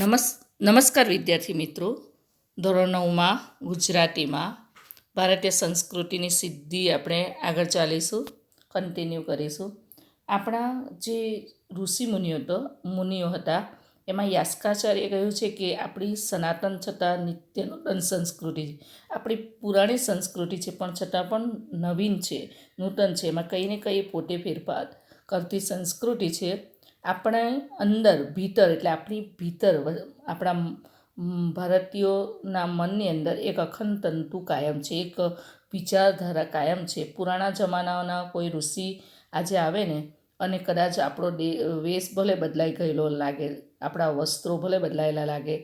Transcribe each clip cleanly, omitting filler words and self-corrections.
નમસ્કાર વિદ્યાર્થી મિત્રો. ધોરણ 9માં ગુજરાતીમાં ભારતીય સંસ્કૃતિની સીધી આપણે આગળ ચાલીશું, કન્ટિન્યુ કરીશું. આપણા જે મુનિઓ હતા એમાં યાસ્કાચાર્યે કહ્યું છે કે આપણી સનાતન છતાં નિત્યનૂતન સંસ્કૃતિ, આપણી પુરાણી સંસ્કૃતિ છે પણ છતાં પણ નવીન છે, નૂતન છે, એમાં કંઈ ને કંઈ પોતે ફેરફાર કરતી સંસ્કૃતિ છે. આપણે અંદર ભીતર એટલે આપણી ભીતર આપણા ભારતીયોના મનની અંદર એક અખંડ તંતુ કાયમ છે, એક વિચારધારા કાયમ છે. પુરાણા જમાનાના કોઈ ઋષિ આજે આવે ને અને કદાચ આપણો વેશ ભલે બદલાઈ ગયેલો લાગે, આપણા વસ્ત્રો ભલે બદલાયેલા લાગે,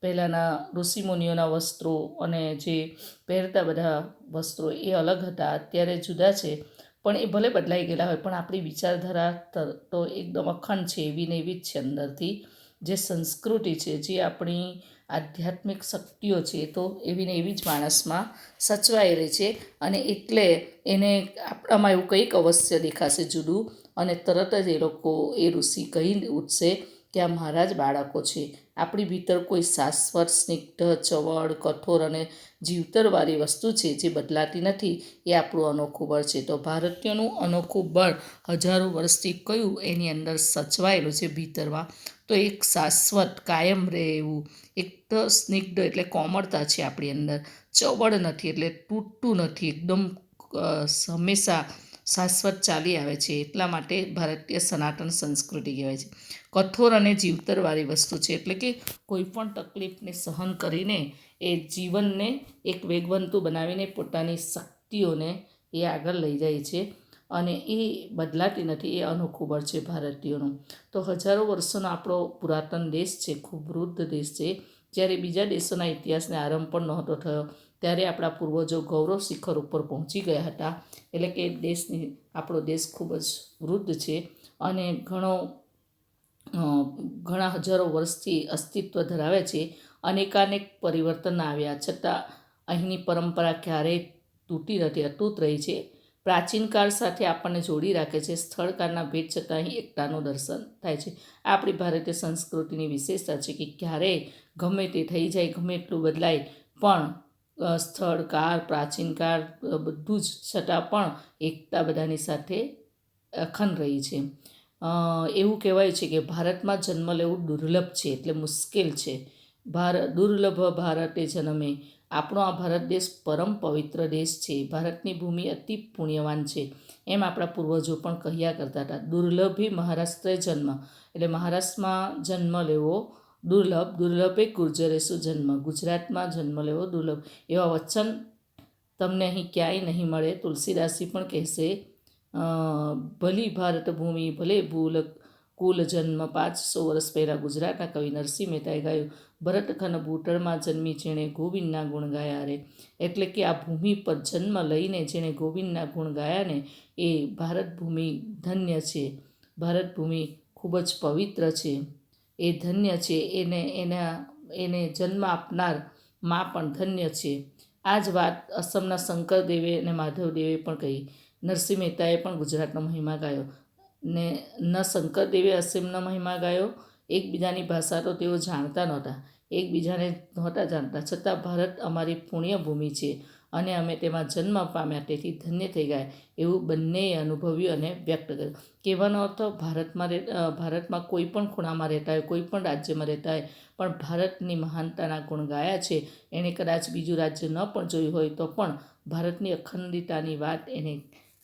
પહેલાંના ઋષિમુનિઓના વસ્ત્રો અને જે પહેરતા બધા વસ્ત્રો એ અલગ હતા, અત્યારે જુદા છે, પણ એ ભલે બદલાઈ ગયેલા હોય પણ આપણી વિચારધારા તો એકદમ અખંડ છે, એવી ને એવી જ છે. અંદરથી જે સંસ્કૃતિ છે, જે આપણી આધ્યાત્મિક શક્તિઓ છે, તો એવી ને એવી જ માણસમાં સચવાયેલી છે. અને એટલે એને આપણામાં એવું કંઈક અવશ્ય દેખાશે જુદું, અને તરત જ એ લોકો એ ઋષિ કહી ઉઠશે કે આ મારા જ બાળકો છે. આપણી ભીતર કોઈ શાશ્વત, સ્નિગ્ધ, ચવળ, કઠોર અને જીવતરવાળી વસ્તુ છે જે બદલાતી નથી. એ આપણું અનોખું બળ છે. તો ભારતીયોનું અનોખું બળ હજારો વર્ષથી કયું એની અંદર સચવાયેલું છે ભીતરમાં, તો એક શાશ્વત કાયમ રહે એવું એક તો સ્નિગ્ધ એટલે કોમળતા છે આપણી અંદર, ચવળ નથી એટલે તૂટતું નથી, એકદમ હંમેશા શાશ્વત ચાલી આવે છે. એટલા માટે ભારતીય સનાતન સંસ્કૃતિ કહેવાય છે. કઠોર અને જીવતરવાળી વસ્તુ છે, એટલે કે કોઈ પણ તકલીફને સહન કરીને એ જીવનને એક વેગવંતું બનાવીને પોતાની શક્તિઓને એ આગળ લઈ જાય છે અને એ બદલાતી નથી. એ અનોખું બળ છે ભારતીયોનું. તો હજારો વર્ષોનો આપણો પુરાતન દેશ છે, ખૂબ વૃદ્ધ દેશ છે. જ્યારે બીજા દેશોના ઇતિહાસને આરંભ પણ નહોતો થયો ત્યારે આપણા પૂર્વજો ગૌરવ શિખર ઉપર પહોંચી ગયા હતા. એટલે કે આપણો દેશ ખૂબ જ વૃદ્ધ છે અને ઘણા હજારો વર્ષથી અસ્તિત્વ ધરાવે છે. અનેકાનેક પરિવર્તન આવ્યા છતાં અહીંની પરંપરા ક્યારેય તૂટી નથી, અતૂટ રહી છે. પ્રાચીન કાળ સાથે આપણને જોડી રાખે છે. સ્થળકાળના ભેદ છતાં અહીં એકતાનું દર્શન થાય છે. આ આપણી ભારતીય સંસ્કૃતિની વિશેષતા છે કે ક્યારેય ગમે તે થઈ જાય, ગમે એટલું બદલાય, પણ સ્થળ, કાળ, પ્રાચીન કાળ બધું જ છતાં પણ એકતા બધાની સાથે અખંડ રહી છે. એવું કહેવાય છે કે ભારતમાં જન્મ લેવું દુર્લભ છે, એટલે મુશ્કેલ છે. દુર્લભ ભારતે જન્મે. આપણો આ ભારત દેશ પરમ પવિત્ર દેશ છે. ભારતની ભૂમિ અતિ પુણ્યવાન છે, એમ આપણા પૂર્વજો પણ કહ્યા કરતા હતા. દુર્લભી મહારાષ્ટ્રે જન્મ, એટલે મહારાષ્ટ્રમાં જન્મ લેવો દુર્લભ. દુર્લભે ગુર્જરેશું જન્મ, ગુજરાતમાં જન્મ લેવો દુર્લભ. એવા વચન તમને અહીં ક્યાંય નહીં મળે. તુલસીદાસજી પણ કહેશે, ભલી ભારત ભૂમિ ભલે ભૂલ કુલ જન્મ. 500 વર્ષ પહેલાં ગુજરાતના કવિ નરસિંહ મહેતાએ ગાયું, ભરતખંડ ભૂતળમાં જન્મી જેણે ગોવિંદના ગુણ ગાયા રે. એટલે કે આ ભૂમિ પર જન્મ લઈને જેણે ગોવિંદના ગુણ ગાયા ને એ ભારત ભૂમિ ધન્ય છે. ભારત ભૂમિ ખૂબ જ પવિત્ર છે, એ ધન્ય છે. એને જન્મ આપનાર મા પણ ધન્ય છે. આ જ વાત અસમના શંકરદેવે અને માધવદેવે પણ કહી. નરસિંહ મહેતાએ પણ ગુજરાતનો મહિમા ગાયો ને ન શંકરદેવે અસમનો મહિમા ગાયો. એકબીજાની ભાષા તો તેઓ જાણતા નહોતા, એકબીજાને નહોતા જાણતા, છતાં ભારત અમારી પુણ્યભૂમિ છે અને અમે તેમાં જન્મ પામ્યા, તેથી ધન્ય થઈ ગયા, એવું બંનેએ અનુભવ્યું અને વ્યક્ત કર્યું. કહેવાનો અર્થ ભારતમાં કોઈ પણ ખૂણામાં રહેતા હોય, કોઈ પણ રાજ્યમાં રહેતા હોય, પણ ભારતની મહાનતાના ગુણ ગાયા છે. એણે કદાચ બીજું રાજ્ય ન પણ જોયું હોય તો પણ ભારતની અખંડિતતાની વાત એને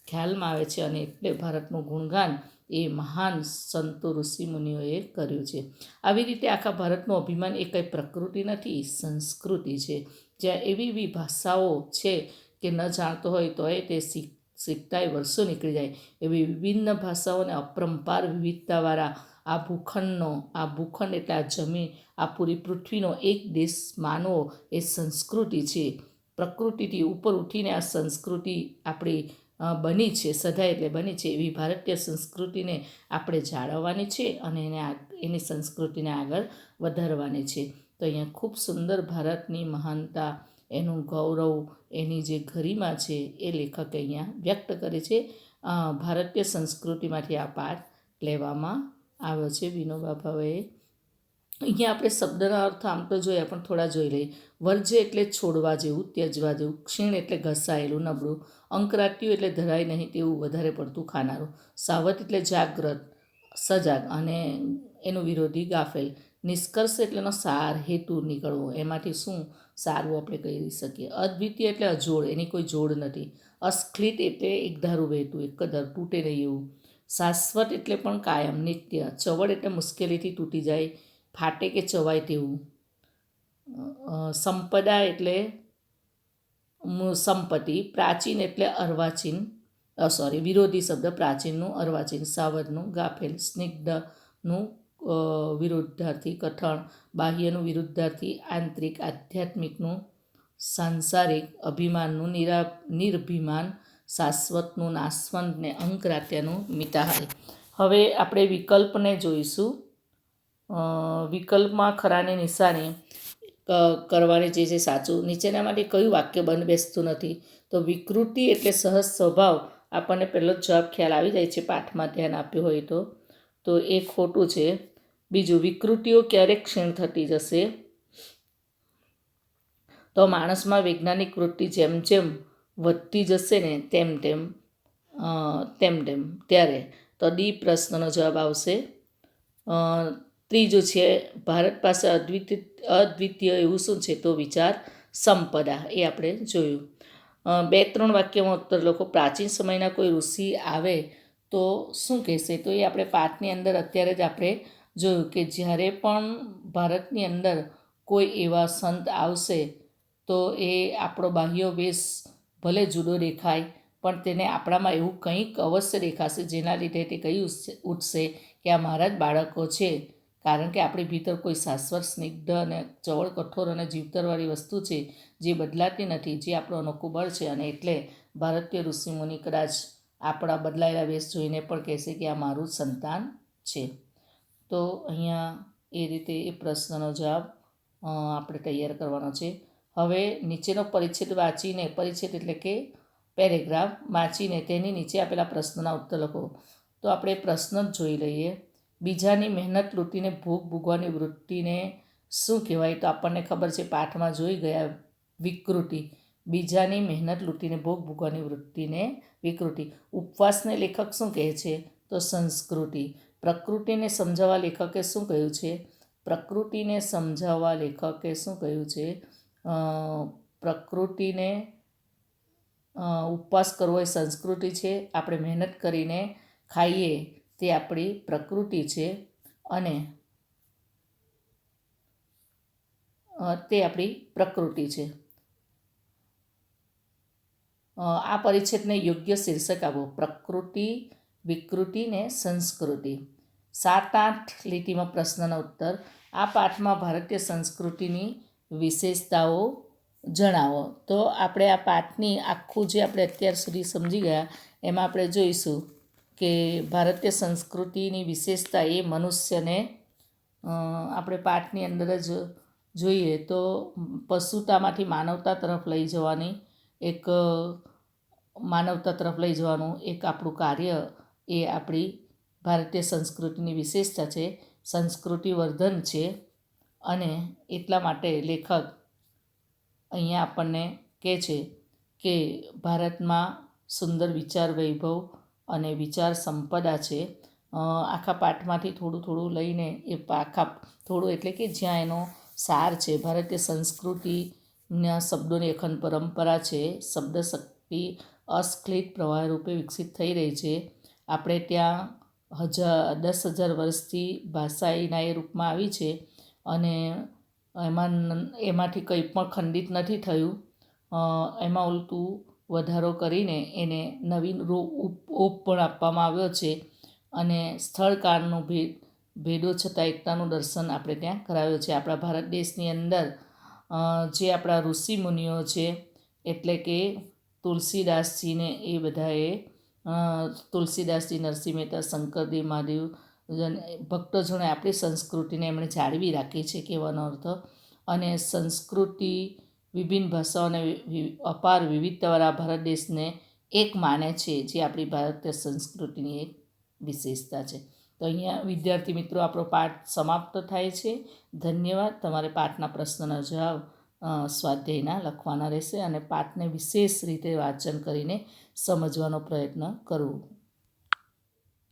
ખ્યાલમાં આવે છે અને એટલે ભારતનું ગુણગાન એ મહાન સંતો ઋષિમુનિઓએ કર્યું છે. આવી રીતે આખા ભારતનું અભિમાન એ કંઈ પ્રકૃતિ નથી, સંસ્કૃતિ છે. જ્યાં એવી એવી ભાષાઓ છે કે ન જાણતો હોય તોય તે શીખતાય વર્ષો નીકળી જાય, એવી વિભિન્ન ભાષાઓને અપરંપાર વિવિધતાવાળા આ ભૂખંડ એટલે આ જમીન, આ પૂરી પૃથ્વીનો એક દેશ માનવો એ સંસ્કૃતિ છે. પ્રકૃતિથી ઉપર ઉઠીને આ સંસ્કૃતિ આપણી બની છે, સદાય એટલે બની છે. એવી ભારતીય સંસ્કૃતિને આપણે જાળવવાની છે અને એની સંસ્કૃતિને આગળ વધારવાની છે. તો અહીંયા ખૂબ સુંદર ભારતની મહાનતા, એનું ગૌરવ, એની જે ગરિમા છે એ લેખકે અહીંયા વ્યક્ત કરે છે. ભારતીય સંસ્કૃતિમાંથી આ પાઠ લેવામાં આવ્યો છે વિનોબા ભાવેએ. અહીંયા આપણે શબ્દના અર્થ આમ તો જોયા પણ થોડા જોઈ લઈએ. વર્જ્ય એટલે છોડવા જેવું, ત્યજવા જેવું. ક્ષીણ એટલે ઘસાયેલું, નબળું. અંકરાત્યું એટલે ધરાય નહીં તેવું, વધારે પડતું ખાનારું. સાવધ એટલે જાગ્રત, સજાગ, અને એનું વિરોધી ગાફેલ. નિષ્કર્ષ એટલેનો સાર, હેતુ નીકળવો, એમાંથી શું સારું આપણે કહી શકીએ. અદ્વિતીય એટલે અજોડ, એની કોઈ જોડ નથી. અસ્ખલિત એટલે એકધારું વહેતું, એકધારું, તૂટે નહીં એવું. શાશ્વત એટલે પણ કાયમ, નિત્ય. ચવડ એટલે મુશ્કેલીથી તૂટી જાય, ફાટે કે ચવાય તેવું. સંપદા એટલે સંપત્તિ. પ્રાચીન એટલે અર્વાચીન, વિરોધી શબ્દ, પ્રાચીનનું, અર્વાચીન. સાવધનું, ગાફેલ. સ્નિગ્ધનું વિરુદ્ધાર્થી, કઠણ. બાહ્યનું વિરુદ્ધાર્થી, આંતરિક. આધ્યાત્મિકનું સાંસારિક. અભિમાનનું નિરભિમાન. શાશ્વતનું નાશવંત ને અંકરાત્યાનું મિતાહારી. હવે આપણે વિકલ્પને જોઈશું. વિકલ્પમાં ખરાની નિશાની કરવાની જે છે સાચું. નીચેનામાંથી કયું વાક્ય બંધ બેસતું નથી? તો વિકૃતિ એટલે સહજ સ્વભાવ, આપણને પહેલો જ જવાબ ખ્યાલ આવી જાય છે પાઠમાં ધ્યાન આપ્યું હોય તો એ ખોટું છે. બીજું, વિકૃતિઓ ક્યારેક ક્ષીણ થતી જશે. તો માણસમાં વૈજ્ઞાનિક વૃત્તિ જેમ જેમ વધતી જશે ને તેમ તેમ ત્યારે તો ડી પ્રશ્નનો જવાબ આવશે. ત્રીજું છે, ભારત પાસે અદ્વિતીય એવું શું છે? તો વિચાર સંપદા, એ આપણે જોયું. 2-3 વાક્યમાં ઉત્તર લખો. પ્રાચીન સમયના કોઈ ઋષિ આવે તો શું કહેશે? તો એ આપણે પાઠની અંદર અત્યારે જ આપણે જોયું કે જ્યારે પણ ભારતની અંદર કોઈ એવા સંત આવશે તો એ આપણો બાહ્ય વેશ ભલે જુદો દેખાય પણ તેને આપણામાં એવું કંઈક અવશ્ય દેખાશે જેના લીધે તે કહી ઉઠશે કે આ મારા જ બાળકો છે. કારણ કે આપણી ભીતર કોઈ શાશ્વત, સ્નિગ્ધ અને ચવળ, કઠોર અને જીવતરવાળી વસ્તુ છે જે બદલાતી નથી, જે આપણું અનોખું બળ છે. અને એટલે ભારતીય ઋષિમુનિ કદાચ આપણા બદલાયેલા વેશ જોઈને પણ કહેશે કે આ મારું જ સંતાન છે. તો અહીંયા એ રીતે એ પ્રશ્નનો જવાબ આપણે તૈયાર કરવાનો છે. હવે નીચેનો પરિચ્છેદ વાંચીને, પરિચ્છેદ એટલે કે પેરેગ્રાફ વાંચીને તેની નીચે આપેલા પ્રશ્નના ઉત્તર લખો. તો આપણે પ્રશ્ન જ જોઈ લઈએ. બીજાની મહેનત લૂંટીને ભોગ ભોગવાની વૃત્તિને શું કહેવાય? તો આપણને ખબર છે, પાઠમાં જોઈ ગયા, વિકૃતિ. બીજાની મહેનત લૂંટીને ભોગ ભોગવાની વૃત્તિને વિકૃતિ. ઉપવાસને લેખક શું કહે છે? તો સંસ્કૃતિ. પ્રકૃતિને સમજાવવા લેખકે શું કહ્યું છે? પ્રકૃતિને સમજાવવા લેખકે શું કહ્યું છે? પ્રકૃતિને ઉપવાસ કરવો એ સંસ્કૃતિ છે. આપણે મહેનત કરીને ખાઈએ તે આપણી પ્રકૃતિ છે અને તે આપણી પ્રકૃતિ છે. આ પરિચ્છેદને યોગ્ય શીર્ષક આપો. પ્રકૃતિ, વિકૃતિ ને સંસ્કૃતિ. 7-8 લીટીમાં પ્રશ્નનો ઉત્તર. આ પાઠમાં ભારતીય સંસ્કૃતિની વિશેષતાઓ જણાવો. તો આપણે આ પાઠની આખું જે આપણે અત્યાર સુધી સમજી ગયા એમાં આપણે જોઈશું કે ભારતીય સંસ્કૃતિની વિશેષતા એ મનુષ્યને આપણે પાઠની અંદર જ જોઈએ તો પશુતામાંથી માનવતા તરફ લઈ જવાની એક આપણું કાર્ય એ આપણી ભારતીય સંસ્કૃતિની વિશેષતા છે. સંસ્કૃતિ વર્ધન છે અને એટલા માટે લેખક અહીંયા આપણને કહે છે કે ભારતમાં સુંદર વિચાર વૈભવ અને વિચાર સંપદા છે. આખા પાઠમાંથી થોડું લઈને થોડું એટલે કે જ્યાં એનો સાર છે. ભારતીય સંસ્કૃતિના શબ્દોની અખંડ પરંપરા છે. શબ્દ શક્તિ અસ્ખલિત પ્રવાહ રૂપે વિકસિત થઈ રહી છે. આપણે ત્યાં 10,000 વર્ષથી ભાષા એના એ રૂપમાં આવી છે અને એમાંથી કંઈ પણ ખંડિત નથી થયું. એમાં ઉલટું વધારો કરીને એને નવીન ઓપ પણ આપવામાં આવ્યો છે અને સ્થળકાળનું ભેદો છતાં એકતાનું દર્શન આપણે ત્યાં કરાવ્યું છે. આપણા ભારત દેશની અંદર જે આપણા ઋષિ મુનિઓ છે એટલે કે તુલસીદાસજીને એ બધાએ તુલસીદાસજી, નરસિંહ મહેતા, શંકરદેવ, મહાદેવ ભક્તજનોએ આપણી સંસ્કૃતિને એમણે જાળવી રાખી છે કહેવાનો અર્થ. અને સંસ્કૃતિ, વિભિન્ન ભાષાઓ અને અપાર વિવિધતાવાળા ભારત દેશને એક માને છે, જે આપણી ભારતીય સંસ્કૃતિની એક વિશેષતા છે. તો અહીંયા વિદ્યાર્થી મિત્રો આપણો પાઠ સમાપ્ત થાય છે. ધન્યવાદ. તમારે પાઠના પ્રશ્નના જવાબ સ્વાધ્યાયના લખવાના રહેશે અને પાઠને વિશેષ રીતે વાંચન કરીને સમજવાનો પ્રયત્ન કરવો.